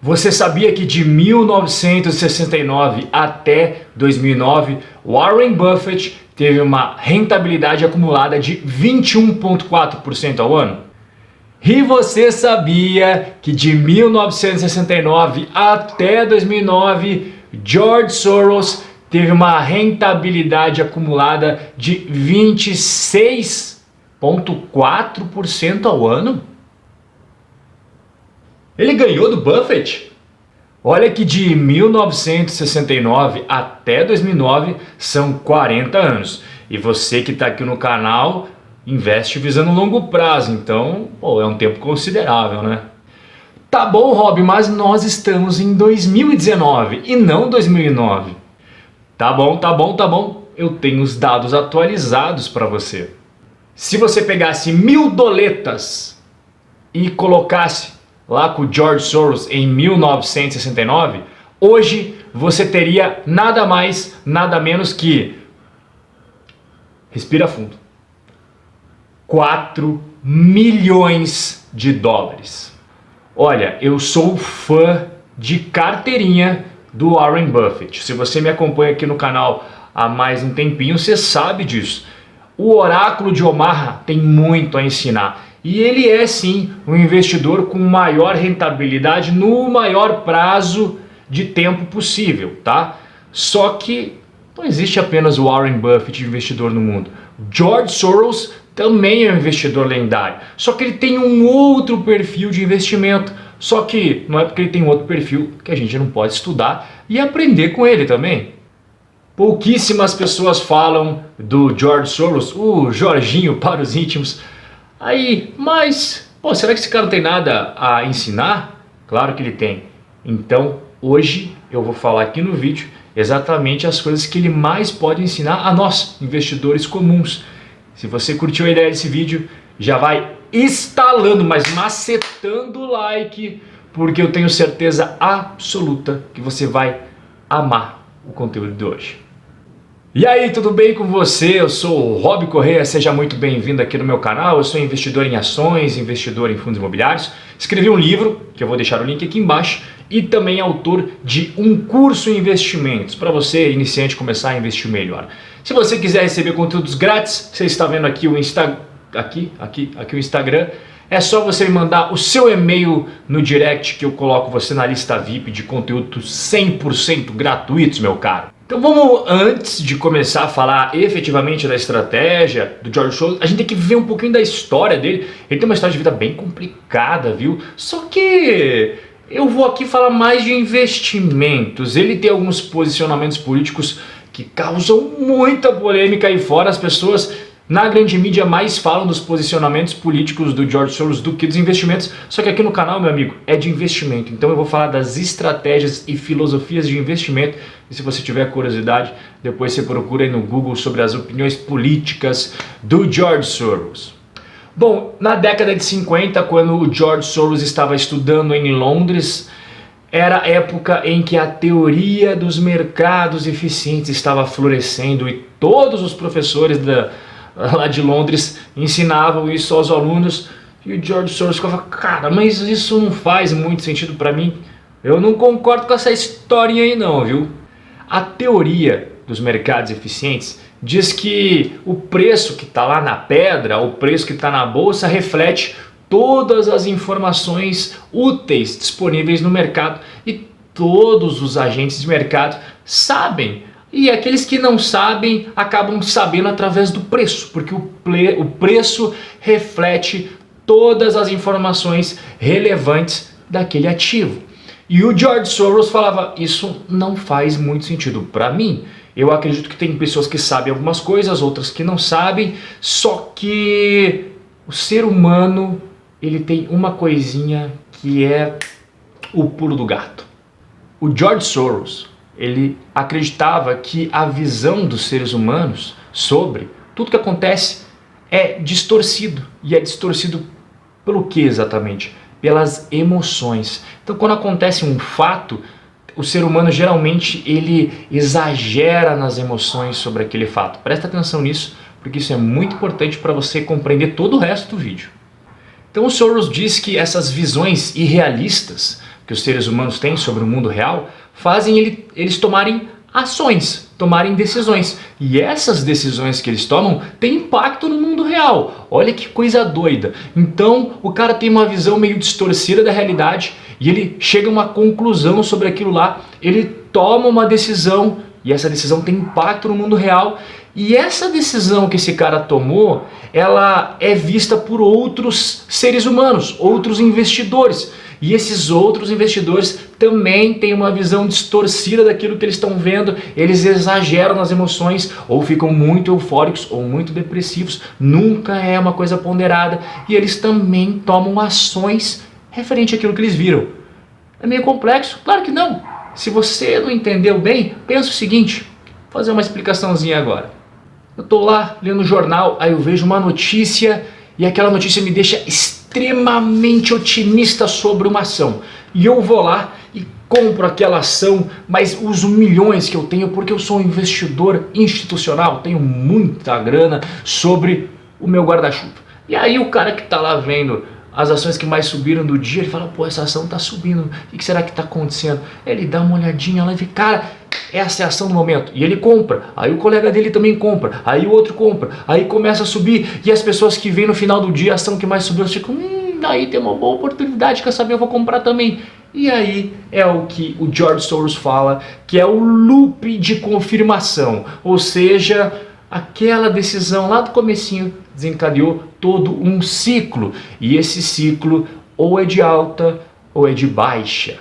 Você sabia que de 1969 até 2009, Warren Buffett teve uma rentabilidade acumulada de 21,4% ao ano? E você sabia que de 1969 até 2009, George Soros teve uma rentabilidade acumulada de 26,4% ao ano? Ele ganhou do Buffett? Olha que de 1969 até 2009 são 40 anos. E você que está aqui no canal investe visando longo prazo, então é um tempo considerável, né? Tá bom, Rob, mas nós estamos em 2019 e não 2009. Tá bom. Eu tenho os dados atualizados para você. Se você pegasse 1000 doletas e colocasse lá com o George Soros em 1969, hoje você teria nada mais, nada menos que, respira fundo, 4 milhões de dólares. Olha, eu sou fã de carteirinha do Warren Buffett. Se você me acompanha aqui no canal há mais um tempinho, você sabe disso. O oráculo de Omaha tem muito a ensinar. E ele é sim um investidor com maior rentabilidade no maior prazo de tempo possível, tá? Só que não existe apenas o Warren Buffett investidor no mundo. George Soros também é um investidor lendário. Só que ele tem um outro perfil de investimento. Só que não é porque ele tem outro perfil que a gente não pode estudar e aprender com ele também. Pouquíssimas pessoas falam do George Soros, o Jorginho para os íntimos. Mas será que esse cara não tem nada a ensinar? Claro que ele tem. Então, hoje eu vou falar aqui no vídeo exatamente as coisas que ele mais pode ensinar a nós, investidores comuns. Se você curtiu a ideia desse vídeo, já vai instalando, mas macetando o like, porque eu tenho certeza absoluta que você vai amar o conteúdo de hoje. E aí, tudo bem com você? Eu sou o Rob Correia, seja muito bem-vindo aqui no meu canal. Eu sou investidor em ações, investidor em fundos imobiliários. Escrevi um livro, que eu vou deixar o link aqui embaixo, e também autor de um curso em investimentos, para você, iniciante, começar a investir melhor. Se você quiser receber conteúdos grátis, você está vendo aqui o o Instagram, é só você me mandar o seu e-mail no direct que eu coloco você na lista VIP de conteúdos 100% gratuitos, meu caro. Então vamos, antes de começar a falar efetivamente da estratégia do George Soros, a gente tem que ver um pouquinho da história dele. Ele tem uma história de vida bem complicada, viu? Só que eu vou aqui falar mais de investimentos. Ele tem alguns posicionamentos políticos que causam muita polêmica aí fora. As pessoas na grande mídia mais falam dos posicionamentos políticos do George Soros do que dos investimentos. Só que aqui no canal, meu amigo, é de investimento. Então eu vou falar das estratégias e filosofias de investimento. E se você tiver curiosidade, depois você procura aí no Google sobre as opiniões políticas do George Soros. Bom, na década de 50, quando o George Soros estava estudando em Londres, era a época em que a teoria dos mercados eficientes estava florescendo e todos os professores lá de Londres ensinavam isso aos alunos. E o George Soros ficava, cara, mas isso não faz muito sentido para mim. Eu não concordo com essa historinha aí não, viu? A teoria dos mercados eficientes diz que o preço que está lá na pedra, o preço que está na bolsa, reflete todas as informações úteis disponíveis no mercado e todos os agentes de mercado sabem. E aqueles que não sabem acabam sabendo através do preço, porque o preço reflete todas as informações relevantes daquele ativo. E o George Soros falava, isso não faz muito sentido para mim. Eu acredito que tem pessoas que sabem algumas coisas, outras que não sabem, só que o ser humano, ele tem uma coisinha que é o pulo do gato. O George Soros, ele acreditava que a visão dos seres humanos sobre tudo que acontece é distorcido. E é distorcido pelo que exatamente? Pelas emoções. Então quando acontece um fato, o ser humano geralmente ele exagera nas emoções sobre aquele fato. Presta atenção nisso, porque isso é muito importante para você compreender todo o resto do vídeo. Então o Soros diz que essas visões irrealistas que os seres humanos têm sobre o mundo real fazem eles tomarem ações, tomarem decisões. E essas decisões que eles tomam têm impacto no mundo real. Olha que coisa doida. Então o cara tem uma visão meio distorcida da realidade e ele chega a uma conclusão sobre aquilo lá, ele toma uma decisão e essa decisão tem impacto no mundo real. E essa decisão que esse cara tomou, ela é vista por outros seres humanos, outros investidores. E esses outros investidores também têm uma visão distorcida daquilo que eles estão vendo, eles exageram nas emoções, ou ficam muito eufóricos ou muito depressivos, nunca é uma coisa ponderada, e eles também tomam ações referente àquilo que eles viram. É meio complexo? Claro que não. Se você não entendeu bem, pensa o seguinte, vou fazer uma explicaçãozinha agora. Eu estou lá lendo o jornal, aí eu vejo uma notícia e aquela notícia me deixa extremamente otimista sobre uma ação. E eu vou lá e compro aquela ação, mas uso milhões que eu tenho porque eu sou um investidor institucional, tenho muita grana sobre o meu guarda-chuva. E aí o cara que está lá vendo as ações que mais subiram do dia, ele fala, pô, essa ação está subindo, o que será que está acontecendo? Ele dá uma olhadinha lá e vê, cara, essa é a ação do momento. E ele compra, aí o colega dele também compra, aí o outro compra, aí começa a subir, e as pessoas que veem no final do dia a ação que mais subiu, ficam, aí tem uma boa oportunidade, quer saber, eu vou comprar também. E aí é o que o George Soros fala, que é o loop de confirmação, ou seja, aquela decisão lá do comecinho desencadeou todo um ciclo, e esse ciclo ou é de alta ou é de baixa.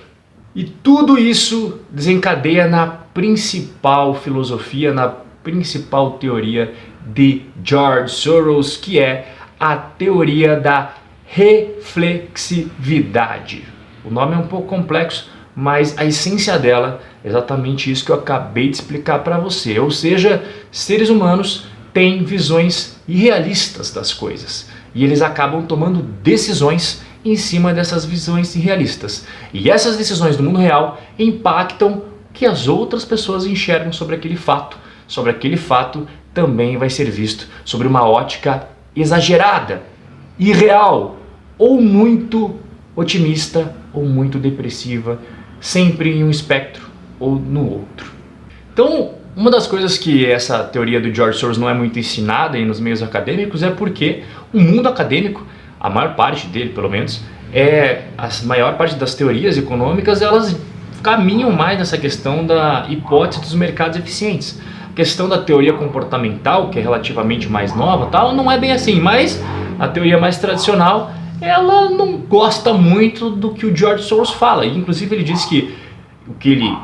E tudo isso desencadeia na principal filosofia, na principal teoria de George Soros, que é a teoria da reflexividade. O nome é um pouco complexo, mas a essência dela é exatamente isso que eu acabei de explicar para você. Ou seja, seres humanos têm visões irrealistas das coisas e eles acabam tomando decisões em cima dessas visões irrealistas. E essas decisões do mundo real impactam o que as outras pessoas enxergam sobre aquele fato. Sobre aquele fato também vai ser visto sobre uma ótica exagerada, irreal, ou muito otimista, ou muito depressiva, sempre em um espectro ou no outro. Então, uma das coisas que essa teoria do George Soros não é muito ensinada aí nos meios acadêmicos é porque o mundo acadêmico, a maior parte dele pelo menos, a maior parte das teorias econômicas, elas caminham mais nessa questão da hipótese dos mercados eficientes. A questão da teoria comportamental, que é relativamente mais nova, tal, não é bem assim, mas a teoria mais tradicional, ela não gosta muito do que o George Soros fala. E, inclusive ele diz que o que ele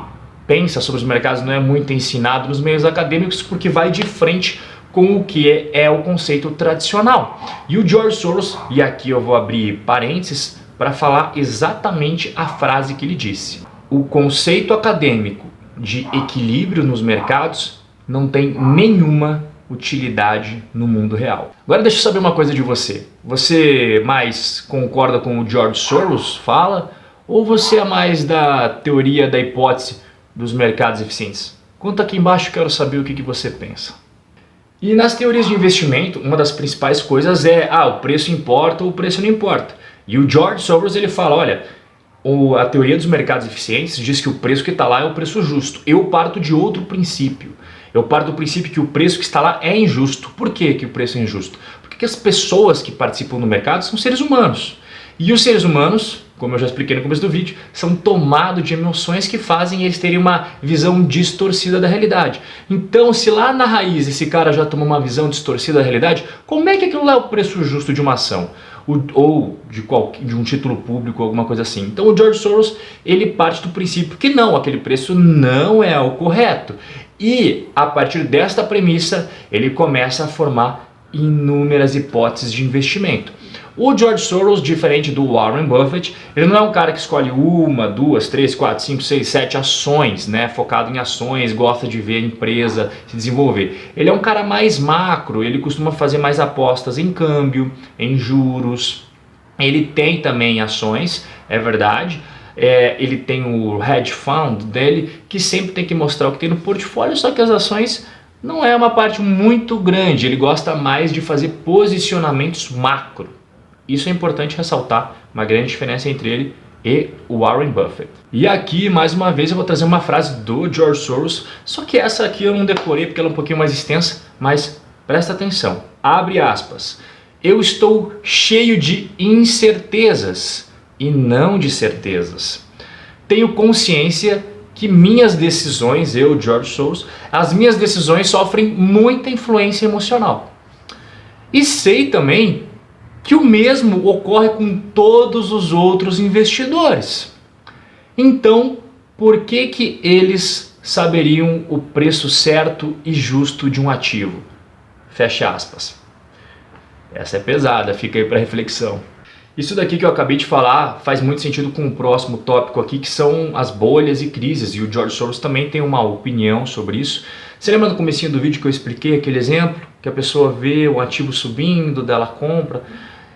pensa sobre os mercados não é muito ensinado nos meios acadêmicos porque vai de frente com o que é o conceito tradicional. E o George Soros, e aqui eu vou abrir parênteses para falar exatamente a frase que ele disse. O conceito acadêmico de equilíbrio nos mercados não tem nenhuma utilidade no mundo real. Agora deixa eu saber uma coisa de você. Você mais concorda com o George Soros fala ou você é mais da teoria da hipótese dos mercados eficientes? Conta aqui embaixo, quero saber o que você pensa. E nas teorias de investimento, uma das principais coisas é o preço importa ou o preço não importa. E o George Soros ele fala, olha, a teoria dos mercados eficientes diz que o preço que está lá é o preço justo. Eu parto de outro princípio. Eu parto do princípio que o preço que está lá é injusto. Por que o preço é injusto? Porque as pessoas que participam do mercado são seres humanos. E os seres humanos, como eu já expliquei no começo do vídeo, são tomados de emoções que fazem eles terem uma visão distorcida da realidade. Então, se lá na raiz esse cara já tomou uma visão distorcida da realidade, como é que aquilo lá é o preço justo de uma ação? Ou de um título público, alguma coisa assim. Então o George Soros, ele parte do princípio que não, aquele preço não é o correto. E a partir desta premissa, ele começa a formar inúmeras hipóteses de investimento. O George Soros, diferente do Warren Buffett, ele não é um cara que escolhe uma, duas, três, quatro, cinco, seis, sete ações, né? Focado em ações, gosta de ver a empresa se desenvolver. Ele é um cara mais macro, ele costuma fazer mais apostas em câmbio, em juros. Ele tem também ações, é verdade. Ele tem o hedge fund dele, que sempre tem que mostrar o que tem no portfólio, só que as ações não é uma parte muito grande. Ele gosta mais de fazer posicionamentos macro. Isso é importante ressaltar, uma grande diferença entre ele e o Warren Buffett. E aqui, mais uma vez, eu vou trazer uma frase do George Soros, só que essa aqui eu não decorei porque ela é um pouquinho mais extensa, mas presta atenção. Abre aspas. Eu estou cheio de incertezas e não de certezas. Tenho consciência que minhas decisões, eu, George Soros, as minhas decisões sofrem muita influência emocional. E sei também que o mesmo ocorre com todos os outros investidores. Então, por que eles saberiam o preço certo e justo de um ativo? Fecha aspas. Essa é pesada, fica aí para reflexão. Isso daqui que eu acabei de falar faz muito sentido com o próximo tópico aqui, que são as bolhas e crises, e o George Soros também tem uma opinião sobre isso. Você lembra no comecinho do vídeo que eu expliquei aquele exemplo? Que a pessoa vê um ativo subindo, dela compra.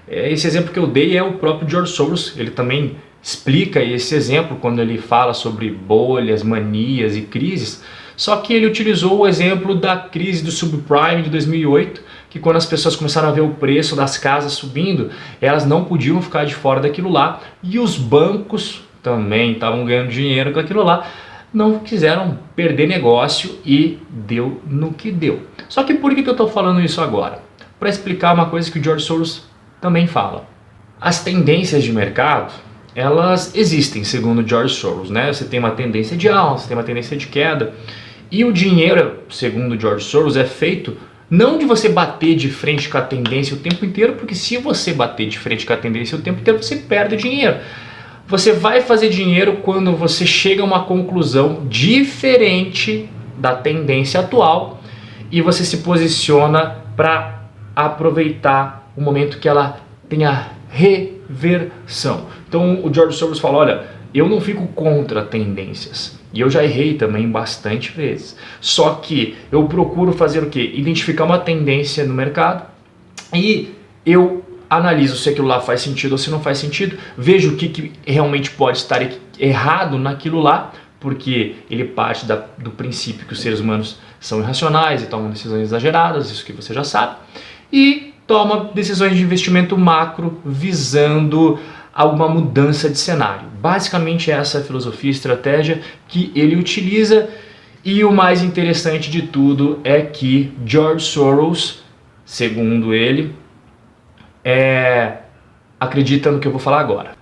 Esse exemplo que eu dei é o próprio George Soros, ele também explica esse exemplo quando ele fala sobre bolhas, manias e crises, só que ele utilizou o exemplo da crise do subprime de 2008, que quando as pessoas começaram a ver o preço das casas subindo, elas não podiam ficar de fora daquilo lá, e os bancos também estavam ganhando dinheiro com aquilo lá, não quiseram perder negócio e deu no que deu. Só que por que eu estou falando isso agora? Para explicar uma coisa que o George Soros também fala. As tendências de mercado, elas existem, segundo o George Soros, né? Você tem uma tendência de alta, você tem uma tendência de queda, e o dinheiro, segundo o George Soros, é feito não de você bater de frente com a tendência o tempo inteiro, porque se você bater de frente com a tendência o tempo inteiro, você perde dinheiro. Você vai fazer dinheiro quando você chega a uma conclusão diferente da tendência atual e você se posiciona para aproveitar o momento que ela tem a reversão. Então o George Soros fala, olha, eu não fico contra tendências. E eu já errei também bastante vezes. Só que eu procuro fazer o quê? Identificar uma tendência no mercado e eu analiso se aquilo lá faz sentido ou se não faz sentido, vejo o que realmente pode estar errado naquilo lá, porque ele parte do princípio que os seres humanos são irracionais e tomam decisões exageradas, isso que você já sabe, e toma decisões de investimento macro visando alguma mudança de cenário. Basicamente essa é a filosofia e estratégia que ele utiliza, e o mais interessante de tudo é que George Soros, segundo ele, acredita no que eu vou falar agora.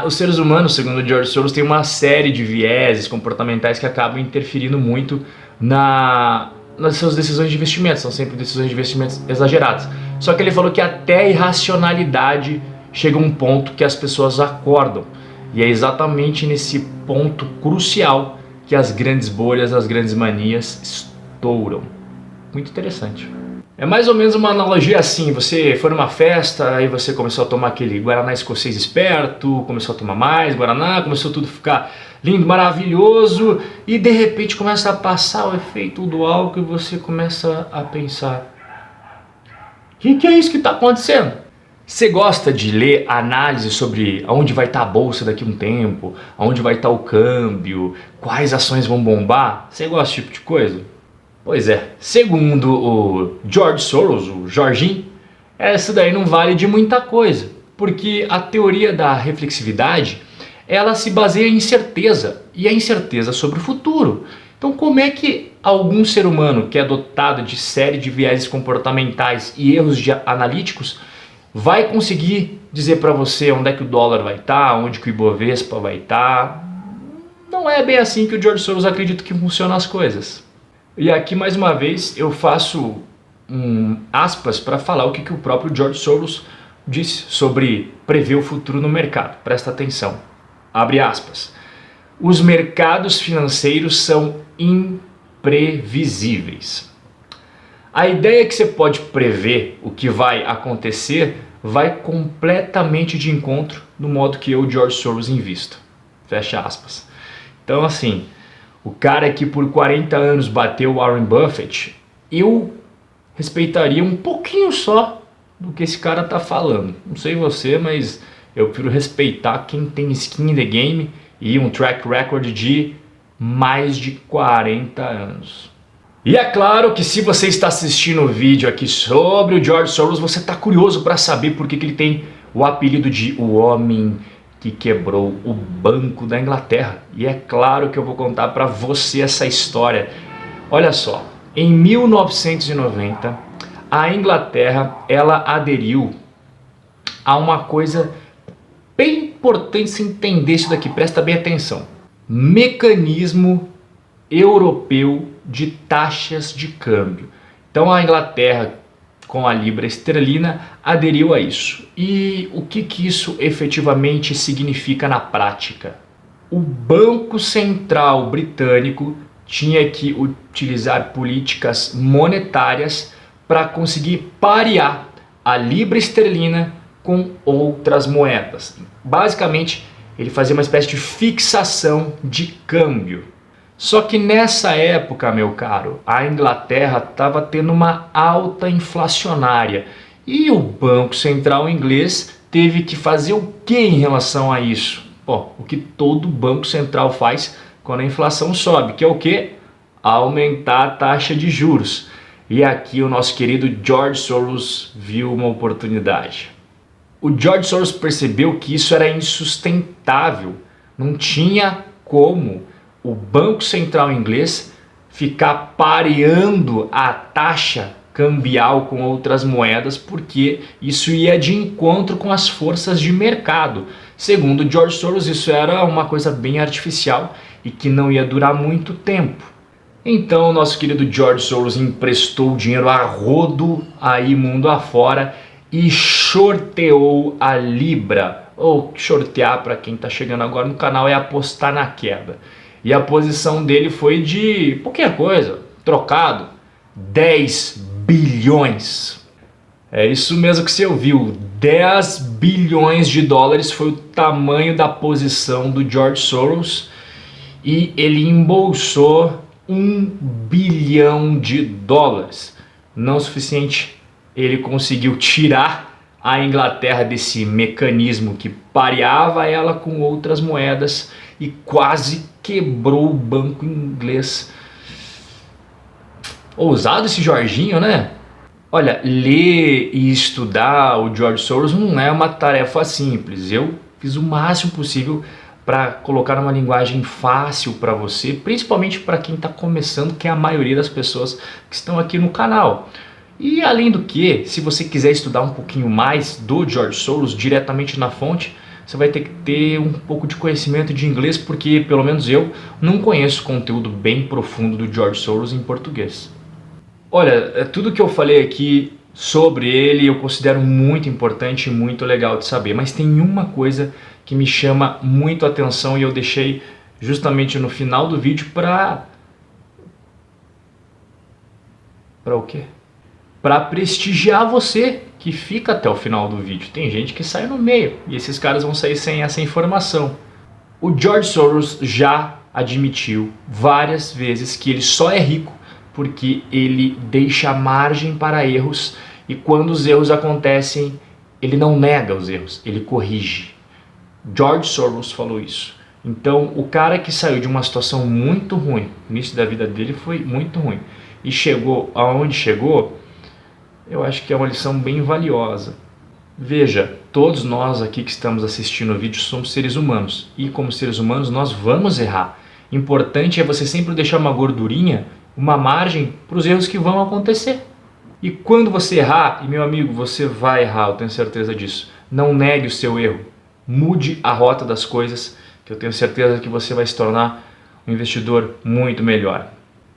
Os seres humanos, segundo George Soros, têm uma série de vieses comportamentais que acabam interferindo muito nas suas decisões de investimento. São sempre decisões de investimentos exageradas. Só que ele falou que até a irracionalidade chega a um ponto que as pessoas acordam. E é exatamente nesse ponto crucial que as grandes bolhas, as grandes manias estouram. Muito interessante. É mais ou menos uma analogia assim, você foi numa festa, aí você começou a tomar aquele Guaraná escocês esperto, começou a tomar mais Guaraná, começou tudo a ficar lindo, maravilhoso, e de repente começa a passar o efeito do álcool e você começa a pensar, o que é isso que está acontecendo? Você gosta de ler análise sobre aonde vai estar a bolsa daqui a um tempo, aonde vai estar o câmbio, quais ações vão bombar? Você gosta desse tipo de coisa? Pois é, segundo o George Soros, o Jorginho, essa daí não vale de muita coisa, porque a teoria da reflexividade, ela se baseia em incerteza, e a incerteza sobre o futuro. Então como é que algum ser humano que é dotado de série de vieses comportamentais e erros analíticos vai conseguir dizer para você onde é que o dólar vai estar, onde que o Ibovespa vai estar? Não é bem assim que o George Soros acredita que funcionam as coisas. E aqui mais uma vez eu faço aspas para falar o que o próprio George Soros disse sobre prever o futuro no mercado. Presta atenção. Abre aspas. Os mercados financeiros são imprevisíveis. A ideia que você pode prever o que vai acontecer vai completamente de encontro no modo que eu, George Soros, invisto. Fecha aspas. Então assim, o cara que por 40 anos bateu Warren Buffett, eu respeitaria um pouquinho só do que esse cara tá falando. Não sei você, mas eu prefiro respeitar quem tem skin in the game e um track record de mais de 40 anos. E é claro que se você está assistindo o vídeo aqui sobre o George Soros, você está curioso para saber por que ele tem o apelido de o homem que quebrou o Banco da Inglaterra. E é claro que eu vou contar para você essa história. Olha só, em 1990, a Inglaterra ela aderiu a uma coisa bem importante se entender isso daqui, presta bem atenção. Mecanismo europeu de taxas de câmbio. Então a Inglaterra, com a libra esterlina, aderiu a isso. E o que isso efetivamente significa na prática? O Banco Central Britânico tinha que utilizar políticas monetárias para conseguir parear a libra esterlina com outras moedas. Basicamente, ele fazia uma espécie de fixação de câmbio. Só que nessa época, meu caro, a Inglaterra estava tendo uma alta inflacionária e o Banco Central inglês teve que fazer o que em relação a isso? Bom, o que todo Banco Central faz quando a inflação sobe, que é o que? Aumentar a taxa de juros. E aqui o nosso querido George Soros viu uma oportunidade. O George Soros percebeu que isso era insustentável, não tinha como o Banco Central inglês ficar pareando a taxa cambial com outras moedas, porque isso ia de encontro com as forças de mercado. Segundo George Soros, isso era uma coisa bem artificial e que não ia durar muito tempo. Então, nosso querido George Soros emprestou dinheiro a rodo aí mundo afora e shorteou a libra. Ou shortear, para quem está chegando agora no canal, é apostar na queda. E a posição dele foi de pouquinha coisa, trocado, 10 bilhões. É isso mesmo que você ouviu, 10 bilhões de dólares foi o tamanho da posição do George Soros e ele embolsou 1 bilhão de dólares. Não o suficiente, ele conseguiu tirar a Inglaterra desse mecanismo que pareava ela com outras moedas e quase quebrou o banco inglês. Ousado esse Jorginho, né? Olha, ler e estudar o George Soros não é uma tarefa simples. Eu fiz o máximo possível para colocar uma linguagem fácil para você, principalmente para quem está começando, que é a maioria das pessoas que estão aqui no canal. E além do que, se você quiser estudar um pouquinho mais do George Soros diretamente na fonte, você vai ter que ter um pouco de conhecimento de inglês, porque pelo menos eu não conheço conteúdo bem profundo do George Soros em português. Olha, tudo que eu falei aqui sobre ele eu considero muito importante e muito legal de saber, mas tem uma coisa que me chama muito a atenção e eu deixei justamente no final do vídeo para o quê? Para prestigiar você que fica até o final do vídeo. Tem gente que sai no meio e esses caras vão sair sem essa informação. O George Soros já admitiu várias vezes que ele só é rico porque ele deixa margem para erros e quando os erros acontecem, ele não nega os erros, ele corrige. George Soros falou isso. Então, o cara que saiu de uma situação muito ruim, o início da vida dele foi muito ruim, e chegou aonde chegou, eu acho que é uma lição bem valiosa. Veja, todos nós aqui que estamos assistindo o vídeo somos seres humanos, e como seres humanos nós vamos errar. Importante é você sempre deixar uma gordurinha, uma margem para os erros que vão acontecer. E quando você errar, e meu amigo, você vai errar, eu tenho certeza disso, não negue o seu erro, mude a rota das coisas, que eu tenho certeza que você vai se tornar um investidor muito melhor.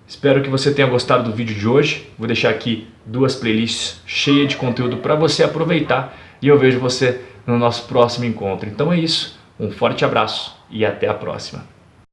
Espero que você tenha gostado do vídeo de hoje, vou deixar aqui 2 playlists cheias de conteúdo para você aproveitar e eu vejo você no nosso próximo encontro. Então é isso, um forte abraço e até a próxima.